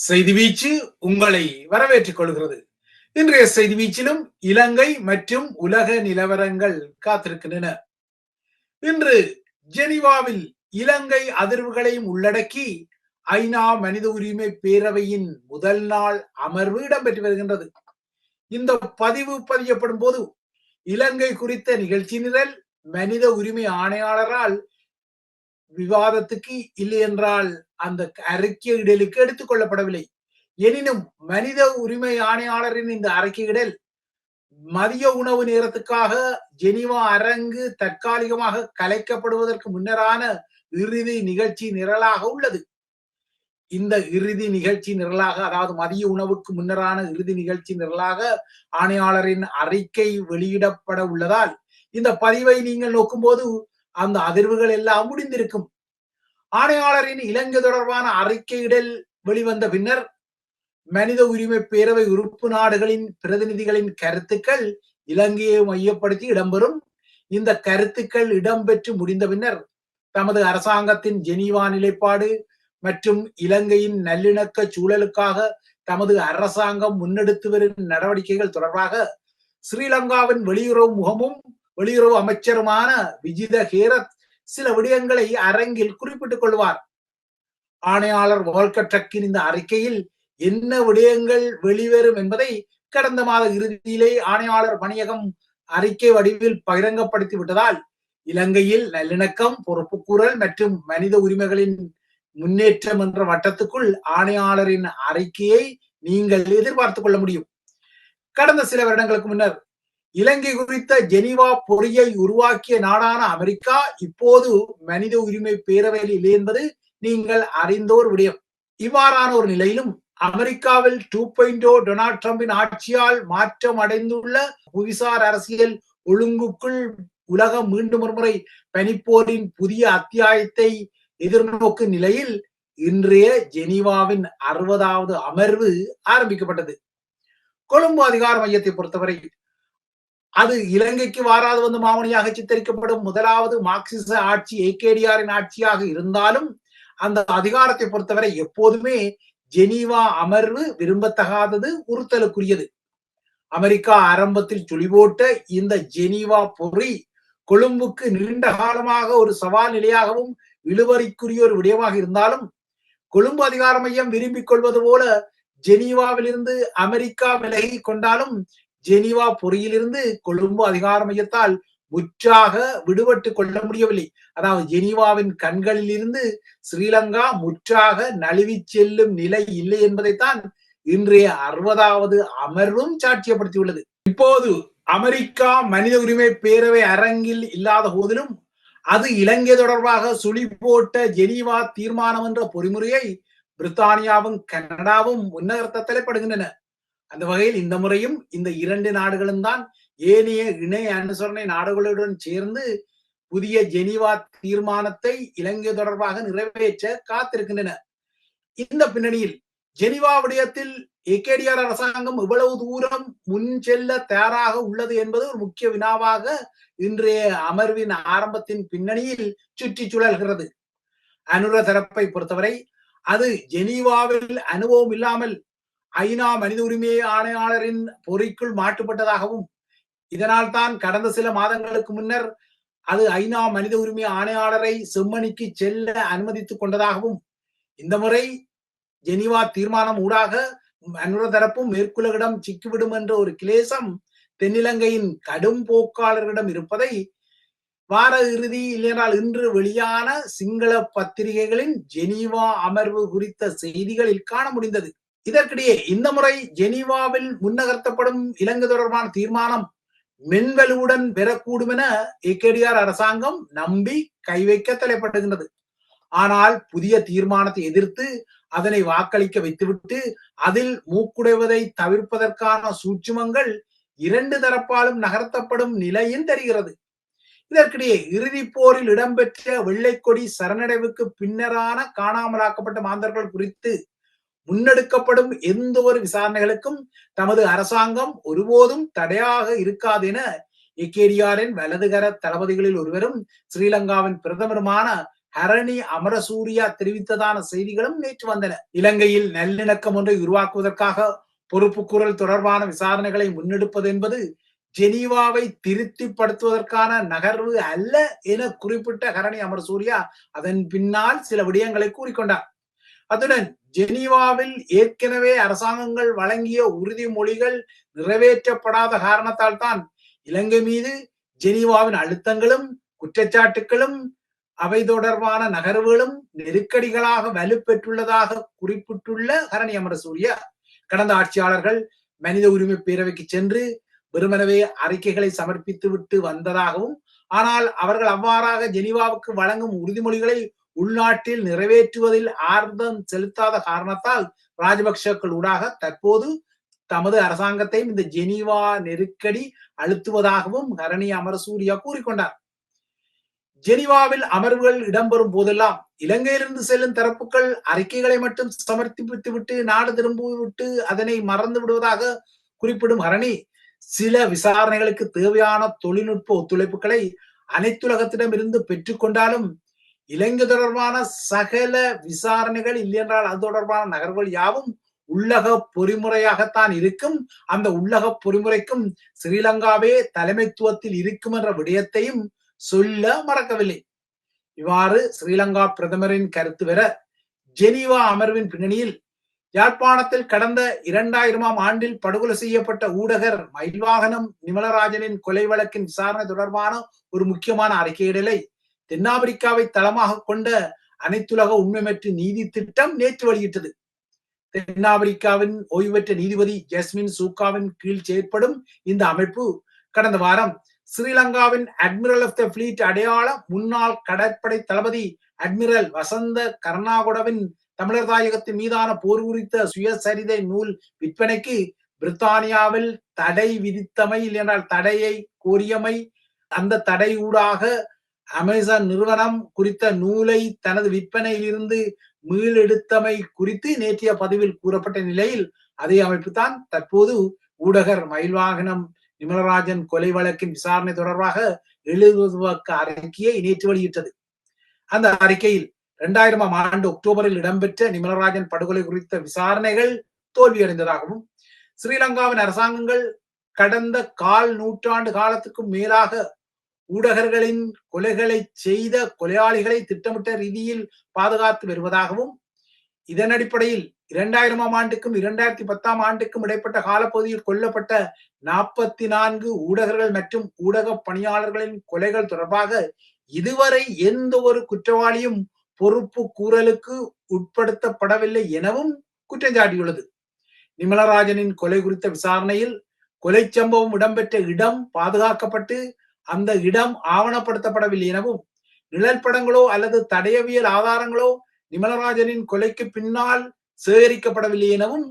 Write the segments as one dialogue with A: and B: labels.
A: செய்தி வீச்சு உங்களை வரவேற்றுக் கொள்கிறது. இன்றைய செய்தி வீச்சிலும் இலங்கை மற்றும் உலக நிலவரங்கள் காத்திருக்கின்றன. இன்று ஜெனீவாவில் இலங்கை அதிர்வுகளையும் உள்ளடக்கி ஐநா மனித உரிமை பேரவையின் முதல் நாள் அமர்வு இடம்பெற்று வருகின்றது. இந்த பதிவு பதியப்படும் போது இலங்கை குறித்த நிகழ்ச்சி நிரல் மனித உரிமை ஆணையாளரால் விவாதத்துக்கு இல்லை என்றால் அந்த அறிக்கையிடலுக்கு எடுத்துக் கொள்ளப்படவில்லை. எனினும் மனித உரிமை ஆணையாளரின் இந்த அறிக்கையிடல் மதிய உணவு நேரத்துக்காக ஜெனீவா அரங்கு தற்காலிகமாக கலைக்கப்படுவதற்கு முன்னரான இறுதி நிகழ்ச்சி நிரலாக உள்ளது. இந்த இறுதி நிகழ்ச்சி நிரலாக, அதாவது மதிய உணவுக்கு முன்னரான இறுதி நிகழ்ச்சி நிரலாக ஆணையாளரின் அறிக்கை வெளியிடப்பட உள்ளதால் இந்த பதிவை நீங்கள் நோக்கும்போது அந்த அதிர்வுகள் எல்லாம் முடிந்திருக்கும். ஆணையாளரின் இலங்கை தொடர்பான அறிக்கையிடல் வெளிவந்த பின்னர் மனித உரிமை பேரவை உறுப்பு நாடுகளின் பிரதிநிதிகளின் கருத்துக்கள் இலங்கையை மையப்படுத்தி இடம்பெறும். இந்த கருத்துக்கள் இடம்பெற்று முடிந்த பின்னர் தமது அரசாங்கத்தின் ஜெனீவா நிலைப்பாடு மற்றும் இலங்கையின் நல்லிணக்க சூழலுக்காக தமது அரசாங்கம் முன்னெடுத்து வரும் நடவடிக்கைகள் தொடர்பாக ஸ்ரீலங்காவின் வெளியுறவு முகமும் வெளியுறவு அமைச்சருமான விஜித ஹேரத் சில விடயங்களை அரங்கில் குறிப்பிட்டுக் கொள்வார். ஆணையாளர் வால்கர் ட்ரக்கின் இந்த அறிக்கையில் என்ன விடயங்கள் வெளிவரும் என்பதை கடந்த மாத இறுதியிலே ஆணையாளர் பணியகம் அறிக்கை வடிவில் பகிரங்கப்படுத்தி விட்டதால் இலங்கையில் நல்லிணக்கம், பொறுப்புக்கூறல் மற்றும் மனித உரிமைகளின் முன்னேற்றம் என்ற வட்டத்துக்குள் ஆணையாளரின் அறிக்கையை நீங்கள் எதிர்பார்த்துக் கொள்ள முடியும். கடந்த சில வருடங்களுக்கு முன்னர் இலங்கை குறித்த ஜெனீவா பொறியை உருவாக்கிய நாடான அமெரிக்கா இப்போது மனித உரிமை பேரவையில் இல்லை என்பது நீங்கள் அறிந்தோர் விடயம். இவ்வாறான ஒரு நிலையிலும் அமெரிக்காவில் 2.0 டொனால்ட் ட்ரம்பின் ஆட்சியால் மாற்றம் அடைந்துள்ள புவிசார் அரசியல் ஒழுங்குக்குள் உலகம் மீண்டும் ஒருமுறை பனிப்போரின் புதிய அத்தியாயத்தை எதிர்நோக்கும் நிலையில் இன்றைய ஜெனீவாவின் 60வது அமர்வு ஆரம்பிக்கப்பட்டது. கொழும்பு அதிகார மையத்தை பொறுத்தவரை அது இலங்கைக்கு வாராது வந்து மாமணியாக சித்தரிக்கப்படும் முதலாவது மார்க்சிச ஆட்சி ஏகேடிஆரின் ஆட்சியாக இருந்தாலும் அந்த அதிகாரத்தை பொறுத்தவரை எப்போதுமே ஜெனீவா அமர்வு விரும்பத்தகாதது, உறுத்தலுக்குரியது. அமெரிக்கா ஆரம்பத்தில் சுழிபோட்ட இந்த ஜெனீவா பொறி கொழும்புக்கு நீண்ட காலமாக ஒரு சவால் நிலையாகவும் இழுவறிக்குரிய ஒரு விடயமாக இருந்தாலும் கொழும்பு அதிகார மையம் விரும்பிக் கொள்வது போல ஜெனீவாவிலிருந்து அமெரிக்கா விலகி கொண்டாலும் ஜெனீவா பொறியிலிருந்து கொழும்பு அதிகார மையத்தால் முற்றாக விடுபட்டு கொள்ள முடியவில்லை. அதாவது ஜெனீவாவின் கண்களில் இருந்து ஸ்ரீலங்கா முற்றாக நழுவி செல்லும் நிலை இல்லை என்பதைத்தான் இன்றைய 60வது அமர்வும் சாட்சியப்படுத்தியுள்ளது. இப்போது அமெரிக்கா மனித உரிமை பேரவை அரங்கில் இல்லாத போதிலும் அது இலங்கை தொடர்பாக சுழி போட்ட ஜெனீவா தீர்மானம் என்ற பொறிமுறையை பிரித்தானியாவும் கனடாவும் முன்னகர்த்த தலைப்படுகின்றன. அந்த வகையில் இந்த முறையும் இந்த இரண்டு நாடுகளும் தான் ஏனைய இணை அனுசரணை நாடுகளுடன் சேர்ந்து புதிய ஜெனீவா தீர்மானத்தை இலங்கை தொடர்பாக நிறைவேற்ற காத்திருக்கின்றன. இந்த பின்னணியில் ஜெனீவா விடயத்தில் ஏகேடிஆர் அரசாங்கம் எவ்வளவு தூரம் முன் செல்ல தயாராக உள்ளது என்பது ஒரு முக்கிய வினாவாக இன்றைய அமர்வின் ஆரம்பத்தின் பின்னணியில் சுற்றி சுழல்கிறது. அனுர தரப்பை பொறுத்தவரை அது ஜெனீவாவில் அனுபவம் இல்லாமல் ஐநா மனித உரிமை ஆணையாளரின் பொறிக்குள் மாட்டுப்பட்டதாகவும் இதனால் தான் கடந்த சில மாதங்களுக்கு முன்னர் அது ஐநா மனித உரிமை ஆணையாளரை செம்மணிக்கு செல்ல அனுமதித்துக் கொண்டதாகவும் இந்த முறை ஜெனீவா தீர்மானம் ஊடாக அனுர தரப்பும் மேற்குலகிடம் சிக்கிவிடும் என்ற ஒரு கிளேசம் தென்னிலங்கையின் கடும் போக்காளர்களிடம் இருப்பதை வார இறுதி இல்லையென்றால் இன்று வெளியான சிங்கள பத்திரிகைகளின் ஜெனீவா அமர்வு குறித்த செய்திகளில் காண முடிந்தது. இதற்கிடையே இந்த முறை ஜெனீவாவில் முன்னகர்த்தப்படும் இலங்கை தொடர்பான தீர்மானம் மென்வலுவுடன் பெறக்கூடும் என ஏகேடிஆர் அரசாங்கம் நம்பி கை வைக்க தலைப்பட்டுகின்றது. ஆனால் புதிய தீர்மானத்தை எதிர்த்து அதனை வாக்களிக்க வைத்துவிட்டு அதில் மூக்குடைவதை தவிர்ப்பதற்கான சூட்சுமங்கள் இரண்டு தரப்பாலும் நகர்த்தப்படும் நிலையில் தெரிகிறது. இதற்கிடையே இறுதி போரில் இடம்பெற்ற வெள்ளைக்கொடி சரணடைவுக்கு பின்னரான காணாமலாக்கப்பட்ட மாந்தர்கள் குறித்து முன்னெடுக்கப்படும் எந்த ஒரு விசாரணைகளுக்கும் தமது அரசாங்கம் ஒருபோதும் தடையாக இருக்காது என ஏகேடிஆரின் வலதுகர தளபதிகளில் ஒருவரும் ஸ்ரீலங்காவின் பிரதமருமான ஹரணி அமரசூரியா தெரிவித்ததான செய்திகளும் நேற்று வந்தன. இலங்கையில் நல்லிணக்கம் ஒன்றை உருவாக்குவதற்காக பொறுப்புக்கூறல் தொடர்பான விசாரணைகளை முன்னெடுப்பது என்பது ஜெனீவாவை திருப்திப்படுத்துவதற்கான நகர்வு அல்ல என குறிப்பிட்ட ஹரணி அமரசூரியா அதன் பின்னால் சில விடயங்களை கூறிக்கொண்டார். அத்துடன் ஜெனீவாவில் ஏற்கனவே அரசாங்கங்கள் வழங்கிய உறுதிமொழிகள் நிறைவேற்றப்படாத காரணத்தால் தான் இலங்கை மீது ஜெனீவாவின் அழுத்தங்களும் குற்றச்சாட்டுகளும் அவை தொடர்பான நகர்வுகளும் நெருக்கடிகளாக வலுப்பெற்றுள்ளதாக குறிப்பிட்டுள்ள ஹரணி அமரசூரியா, கடந்த ஆட்சியாளர்கள் மனித உரிமை பேரவைக்கு சென்று வெறுமனவே அறிக்கைகளை சமர்ப்பித்து விட்டு வந்ததாகவும், ஆனால் அவர்கள் அவ்வாறாக ஜெனீவாவுக்கு வழங்கும் உறுதிமொழிகளை உள்நாட்டில் நிறைவேற்றுவதில் ஆர்வம் செலுத்தாத காரணத்தால் ராஜபக்சக்கள் ஊடாக தற்போது தமது அரசாங்கத்தையும் இந்த ஜெனீவா நெருக்கடி அழுத்துவதாகவும் ஹரணி அமரசூரியா கூறிக்கொண்டார். ஜெனீவாவில் அமர்வுகள் இடம்பெறும் போதெல்லாம் இலங்கையிலிருந்து செல்லும் தரப்புகள் அறிக்கைகளை மட்டும் சமர்ப்பித்து விட்டு நாடு திரும்பிவிட்டு அதனை மறந்து விடுவதாக குறிப்பிடும் ஹரணி, சில விசாரணைகளுக்கு தேவையான தொழில்நுட்ப ஒத்துழைப்புகளை அனைத்துலகத்திடம் இருந்து பெற்றுக்கொண்டாலும் இலங்கை தொடர்பான சகல விசாரணைகள் இல்லையென்றால் அது தொடர்பான நகர்வுகள் யாவும் உள்ளக பொறிமுறையாகத்தான் இருக்கும். அந்த உள்ளக பொறிமுறைக்கும் ஸ்ரீலங்காவே தலைமைத்துவத்தில் இருக்கும் என்ற விடயத்தையும் சொல்ல மறக்கவில்லை. இவ்வாறு ஸ்ரீலங்கா பிரதமரின் கருத்து பெற ஜெனீவா அமர்வின் பின்னணியில் யாழ்ப்பாணத்தில் கடந்த 2000ஆம் ஆண்டில் படுகொலை செய்யப்பட்ட ஊடகர் மயில்வாகனம் நிமலராஜனின் கொலை வழக்கின் விசாரணை தொடர்பான ஒரு முக்கியமான அறிக்கையிடலை தென்னாப்பிரிக்காவை தளமாக கொண்ட அனைத்துலக உண்மைமற்ற நீதி திட்டம் நேற்று வெளியிட்டது. தென்னாப்பிரிக்காவின் ஓய்வு பெற்ற நீதிபதி ஜஸ்மின் சூக்காவின் கீழ் செயற்படும் இந்த அமைப்பு கடந்த வாரம் ஸ்ரீலங்காவின் அட்மிரல் ஆஃப் த பிளீட் அடையாள முன்னாள் கடற்படை தளபதி அட்மிரல் வசந்த கர்நாகொடவின் தமிழர் தாயகத்தின் மீதான போர் குறித்த சுயசரிதை நூல் விற்பனைக்கு பிரித்தானியாவில் தடை விதித்தமை இல்லையென்றால் தடையை கோரியமை, அந்த தடை ஊடாக அமேசான் நிறுவனம் குறித்த நூலை தனது விற்பனையில் இருந்து மீளெடுத்தமை குறித்து நேற்றைய பதிவில் கூறப்பட்ட நிலையில் அதே அமைப்பு தான் தற்போது ஊடகர் மயில்வாகனம் நிமலராஜன் கொலை வழக்கின் விசாரணை தொடர்பாக எழுதுவதற்க அறிக்கையை நேற்று வெளியிட்டது. அந்த அறிக்கையில் 2000ஆம் ஆண்டு அக்டோபரில் இடம்பெற்ற நிமலராஜன் படுகொலை குறித்த விசாரணைகள் தோல்வியடைந்ததாகவும், ஸ்ரீலங்காவின் அரசாங்கங்கள் கடந்த 1/4 நூற்றாண்டு காலத்துக்கும் மேலாக ஊடகர்களின் கொலைகளை செய்த கொலையாளிகளை திட்டமிட்ட ரீதியில் பாதுகாத்து வருவதாகவும், இதன் அடிப்படையில் 2000ஆம் ஆண்டுக்கும் 2010ஆம் ஆண்டுக்கும் இடைப்பட்ட காலப்பகுதியில் கொல்லப்பட்ட 44 ஊடகர்கள் மற்றும் ஊடக பணியாளர்களின் கொலைகள் தொடர்பாக இதுவரை எந்த ஒரு குற்றவாளியும் பொறுப்பு கூறலுக்கு உட்படுத்தப்படவில்லை எனவும் குற்றம் சாட்டியுள்ளது. நிமலராஜனின் கொலை குறித்த விசாரணையில் கொலை சம்பவம் இடம்பெற்ற இடம் பாதுகாக்கப்பட்டு அந்த இடம் ஆவணப்படுத்தப்படவில்லை எனவும், நிழல் படங்களோ அல்லது தடயவியல் ஆதாரங்களோ நிமலராஜனின் கொலைக்கு பின்னால் சேகரிக்கப்படவில்லை எனவும்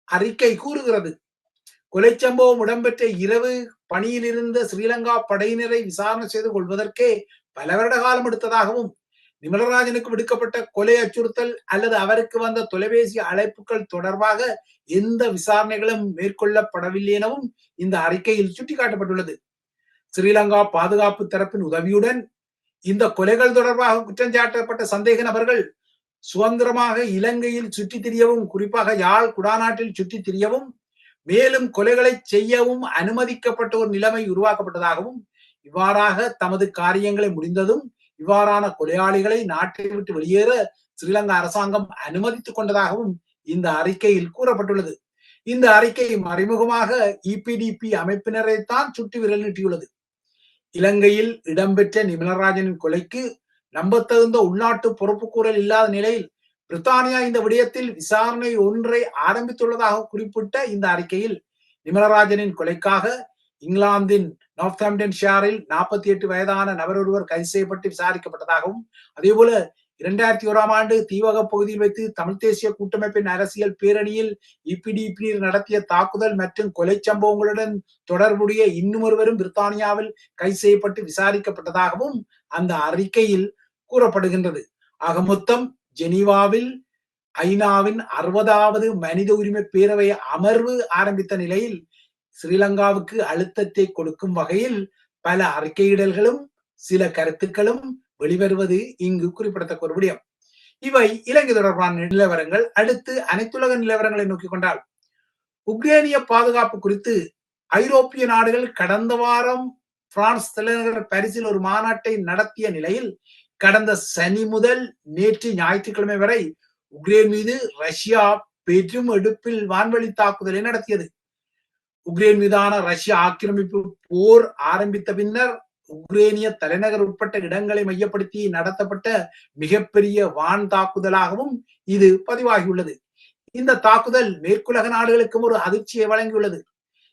A: அறிக்கை கூறுகிறது. கொலை சம்பவம் இடம்பெற்ற இரவு பணியில் இருந்த ஸ்ரீலங்கா படையினரை விசாரணை செய்து கொள்வதற்கே பல வருட காலம் எடுத்ததாகவும், நிமலராஜனுக்கு விடுக்கப்பட்ட கொலை அச்சுறுத்தல் அல்லது அவருக்கு வந்த தொலைபேசி அழைப்புகள் தொடர்பாக எந்த விசாரணைகளும் மேற்கொள்ளப்படவில்லை எனவும் இந்த அறிக்கையில் சுட்டிக்காட்டப்பட்டுள்ளது. ஸ்ரீலங்கா பாதுகாப்பு தரப்பின் உதவியுடன் இந்த கொலைகள் தொடர்பாக குற்றம் சாட்டப்பட்ட சந்தேக நபர்கள் சுதந்திரமாக இலங்கையில் சுற்றித் திரியவும், குறிப்பாக யாழ் குடாநாட்டில் சுற்றித் திரியவும், மேலும் கொலைகளை செய்யவும் அனுமதிக்கப்பட்ட ஒரு நிலைமை உருவாக்கப்பட்டதாகவும், இவ்வாறாக தமது காரியங்களை முடிந்ததும் இவ்வாறான கொலையாளிகளை நாட்டை விட்டு வெளியேற ஸ்ரீலங்கா அரசாங்கம் அனுமதித்துக் கொண்டதாகவும் இந்த அறிக்கையில் கூறப்பட்டுள்ளது. இந்த அறிக்கை மறைமுகமாக இபிடிபி அமைப்பினரைத்தான் சுட்டி விரல் நீட்டியுள்ளது. இலங்கையில் இடம்பெற்ற நிமலராஜனின் கொலைக்கு நம்பத்தகுந்த உள்நாட்டு பொறுப்புக்கூறல் இல்லாத நிலையில் பிரித்தானியா இந்த விடயத்தில் விசாரணை ஒன்றை ஆரம்பித்துள்ளதாக குறிப்பிட்ட இந்த அறிக்கையில், நிமலராஜனின் கொலைக்காக இங்கிலாந்தின் நார்த்தாம்ப்டன் ஷியரில் 48 வயதான நபர் ஒருவர் கைது செய்யப்பட்டு விசாரிக்கப்பட்டதாகவும், அதே போல 2001ஆம் ஆண்டு தீவக பகுதியில் வைத்து தமிழ் தேசிய கூட்டமைப்பின் அரசியல் பேரணியில் இபிடிபி நடத்திய தாக்குதல் மற்றும் கொலை சம்பவங்களுடன் தொடர்புடைய இன்னும் ஒருவரும் பிரித்தானியாவில் கைது செய்யப்பட்டு விசாரிக்கப்பட்டதாகவும் அந்த அறிக்கையில் கூறப்படுகின்றது. ஆக மொத்தம் ஜெனீவாவில் ஐநாவின் 60வது மனித உரிமை பேரவை அமர்வு ஆரம்பித்த நிலையில் ஸ்ரீலங்காவுக்கு அழுத்தத்தை கொடுக்கும் வகையில் பல அறிக்கையிடல்களும் சில கருத்துக்களும் வெளிவருவது இங்கு குறிப்பிடத்தக்க ஒரு விடயம். இவை இலங்கை தொடர்பான நிலவரங்கள். அடுத்து அனைத்துலக நிலவரங்களை நோக்கிக் கொண்டால், உக்ரேனிய பாதுகாப்பு குறித்து ஐரோப்பிய நாடுகள் கடந்த வாரம் பிரான்ஸ் தலைநகர் பாரிஸில் ஒரு மாநாட்டை நடத்திய நிலையில் கடந்த சனி முதல் நேற்று ஞாயிற்றுக்கிழமை வரை உக்ரைன் மீது ரஷ்யா பெரும் எடுப்பில் வான்வழி தாக்குதலை நடத்தியது. உக்ரைன் மீதான ரஷ்ய ஆக்கிரமிப்பு போர் ஆரம்பித்த பின்னர் உக்ரேனிய தலைநகர் உட்பட்ட இடங்களை மையப்படுத்தி நடத்தப்பட்ட மிகப்பெரிய வான் தாக்குதலாகவும் இது பதிவாகியுள்ளது. இந்த தாக்குதல் மேற்குலக நாடுகளுக்கும் ஒரு அதிர்ச்சியை வழங்கியுள்ளது.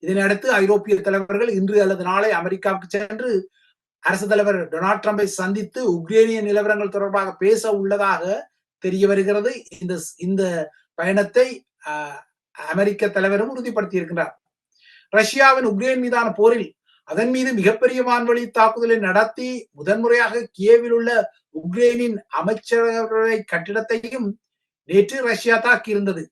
A: இதனையடுத்து ஐரோப்பிய தலைவர்கள் இன்று அல்லது நாளை அமெரிக்காவுக்கு சென்று அரசு தலைவர் டொனால்ட் ட்ரம்பை சந்தித்து உக்ரேனிய நிலவரங்கள் தொடர்பாக பேச உள்ளதாக தெரிய வருகிறது. இந்த பயணத்தை அமெரிக்க தலைவரும் உறுதிப்படுத்தி இருக்கின்றார். ரஷ்யாவின் உக்ரைன் மீதான போரில் அதன் மீது மிகப்பெரிய வான்வழி தாக்குதலை நடத்தி முதன்முறையாக கியேவில் உள்ள உக்ரைனின் அமைச்சரவை கட்டிடத்தையும் நேற்று ரஷ்யா தாக்கியிருந்தது.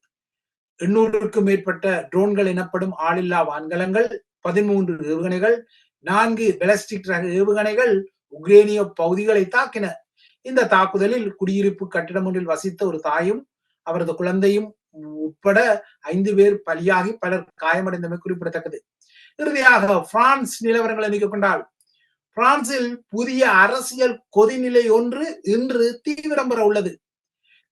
A: 800க்கும் மேற்பட்ட ட்ரோன்கள் எனப்படும் ஆளில்லா வான்கலங்கள், 13 ஏவுகணைகள், 4 பெலஸ்டிக் ரக ஏவுகணைகள் உக்ரேனிய பகுதிகளை தாக்கின. இந்த தாக்குதலில் குடியிருப்பு கட்டிடம் ஒன்றில் வசித்த ஒரு தாயும் அவரது குழந்தையும் உட்பட 5 பேர் பலியாகி பலர் காயமடைந்தமை குறிப்பிடத்தக்கது. இறுதியாக பிரான்ஸ் நிலவரங்களை நீக்கிக் கொண்டால், பிரான்சில் புதிய அரசியல் கொதிநிலை ஒன்று இன்று தீவிரம் பெற உள்ளது.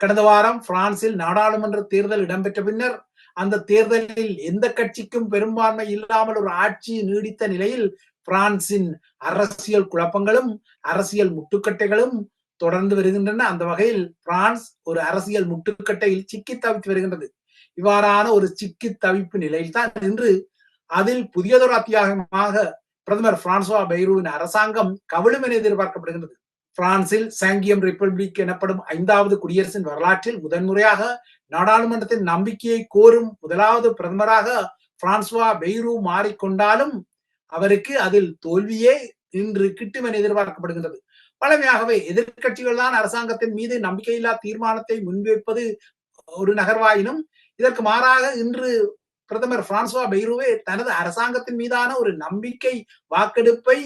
A: கடந்த வாரம் பிரான்சில் நாடாளுமன்ற தேர்தல் இடம்பெற்ற பின்னர் அந்த தேர்தலில் எந்த கட்சிக்கும் பெரும்பான்மை இல்லாமல் ஒரு ஆட்சி நீடித்த நிலையில் பிரான்சின் அரசியல் குழப்பங்களும் அரசியல் முட்டுக்கட்டைகளும் தொடர்ந்து வருகின்றன. அந்த வகையில் பிரான்ஸ் ஒரு அரசியல் முட்டுக்கட்டையில் சிக்கி தவித்து வருகின்றது. இவ்வாறான ஒரு சிக்கி தவிப்பு நிலையில் தான் இன்று அதில் புதியதொரு அத்தியாயமாக பிரதமர் பிரான்சுவா பெய்ரூவின் அரசாங்கம் கவிழும் என எதிர்பார்க்கப்படுகின்றது. பிரான்சில் சாங்கியம் ரிப்பப்ளிக் எனப்படும் 5வது குடியரசின் வரலாற்றில் முதன்முறையாக நாடாளுமன்றத்தின் நம்பிக்கையை கோரும் முதலாவது பிரதமராக பிரான்சுவா பெய்ரூ மாறிக்கொண்டாலும் அவருக்கு அதில் தோல்வியே இன்று கிட்டும் என எதிர்பார்க்கப்படுகின்றது. பழமையாகவே எதிர்கட்சிகள் தான் அரசாங்கத்தின் மீது நம்பிக்கையில்லா தீர்மானத்தை முன்வைப்பது ஒரு நகர்வாயினும், இதற்கு மாறாக இன்று பிரதமர் பிரான்சுவா பெய்ரூவே தனது அரசாங்கத்தின் மீதான ஒரு நம்பிக்கை வாக்கெடுப்பை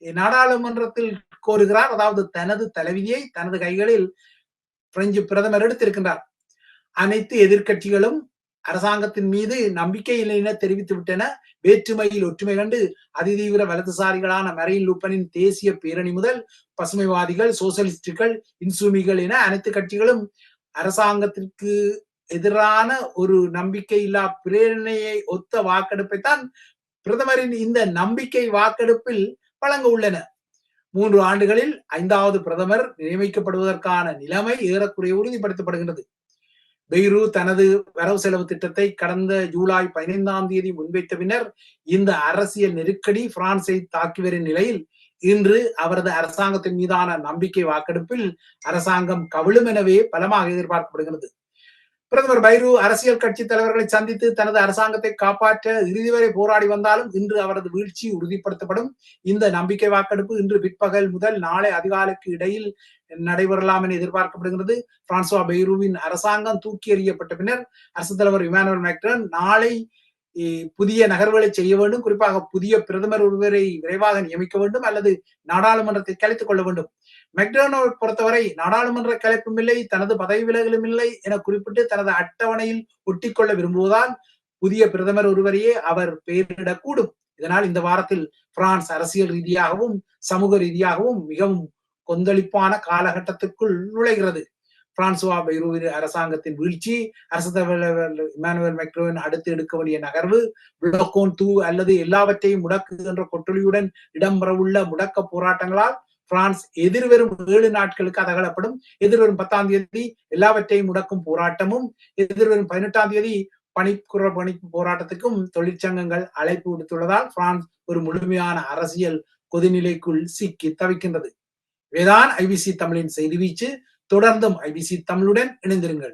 A: நாடாளுமன்றத்தில் கோருகிறார். அதாவது தனது தலைவிதியை தனது கைகளில் பிரெஞ்சு பிரதமர் எடுத்திருக்கின்றார். அனைத்து எதிர்கட்சிகளும் அரசாங்கத்தின் மீது நம்பிக்கை இல்லை என தெரிவித்து விட்டன. வேற்றுமையில் ஒற்றுமை கண்டு அதிதீவிர வலதுசாரிகளான மரீன் லூப்பனின் தேசிய பேரணி முதல் பசுமைவாதிகள், சோசியலிஸ்டுகள், இன்சூமிகள் என அனைத்து கட்சிகளும் அரசாங்கத்திற்கு எதிரான ஒரு நம்பிக்கை இல்லா பிரேரணையை ஒத்த வாக்கெடுப்பை தான் பிரதமரின் இந்த நம்பிக்கை வாக்கெடுப்பில் வழங்க உள்ளன. 3 ஆண்டுகளில் 5வது பிரதமர் நியமிக்கப்படுவதற்கான நிலைமை ஏறக்குறைய உறுதிப்படுத்தப்படுகின்றது. பெய்ரூ தனது வரவு செலவு திட்டத்தை கடந்த ஜூலை 15ஆம் தேதி முன்வைத்த பின்னர் இந்த அரசியல் நெருக்கடி பிரான்சை தாக்கி வரும் நிலையில் இன்று அவரது அரசாங்கத்தின் மீதான நம்பிக்கை வாக்கெடுப்பில் அரசாங்கம் கவிழும் எனவே பலமாக எதிர்பார்க்கப்படுகிறது. பிரதமர் பைரூ அரசியல் கட்சி தலைவர்களை சந்தித்து தனது அரசாங்கத்தை காப்பாற்ற இறுதி வரை போராடி வந்தாலும் இன்று அவரது வீழ்ச்சி உறுதிப்படுத்தப்படும். இந்த நம்பிக்கை வாக்கெடுப்பு இன்று பிற்பகல் முதல் நாளை அதிகாலைக்கு இடையில் நடைபெறலாம் என எதிர்பார்க்கப்படுகிறது. பிரான்சுவா பெய்ரூவின் அரசாங்கம் தூக்கி எறியப்பட்ட பின்னர் அரசு தலைவர் இமானுவேல் மேக்ரான் நாளை புதிய நகர்வுகளை செய்ய வேண்டும், குறிப்பாக புதிய பிரதமர் ஒருவரை விரைவாக நியமிக்க வேண்டும் அல்லது நாடாளுமன்றத்தை கலைத்துக் கொள்ள வேண்டும். மெக்டானோ பொறுத்தவரை நாடாளுமன்ற கலைப்பும் இல்லை, தனது பதவி விலகலும் இல்லை என குறிப்பிட்டு தனது அட்டவணையில் ஒட்டிக்கொள்ள விரும்புவதால் புதிய பிரதமர் ஒருவரையே அவர் பெயரிடக்கூடும். இதனால் இந்த வாரத்தில் பிரான்ஸ் அரசியல் ரீதியாகவும் சமூக ரீதியாகவும் மிகவும் கொந்தளிப்பான காலகட்டத்திற்குள் நுழைகிறது. பிரான்சுவா பெய்ரூவின் அரசாங்கத்தின் வீழ்ச்சி, அரசு தலைவர் இமானுவேல் மேக்ரோன் அடுத்து எடுக்க வேண்டிய நகர்வு, பிளோக்கோன் தூ அல்லது எல்லாவற்றையும் முடக்குகின்ற கொட்டொலியுடன் இடம்பெறவுள்ள முடக்க போராட்டங்களால் பிரான்ஸ் எதிர்வரும் 7 நாட்களுக்கு அதகலப்படும். எதிர்வரும் 10ஆம் தேதி எல்லாவற்றையும் முடக்கும் போராட்டமும், எதிர்வரும் 18ஆம் தேதி பணிப்பு போராட்டத்துக்கும் தொழிற்சங்கங்கள் அழைப்பு விடுத்துள்ளதால் பிரான்ஸ் ஒரு முழுமையான அரசியல் கொதிநிலைக்குள் சிக்கி தவிக்கின்றது. இவைதான் ஐபிசி தமிழின் செய்தி வீச்சு. தொடர்ந்தும் ஐபிசி தமிழுடன் இணைந்திருங்கள்.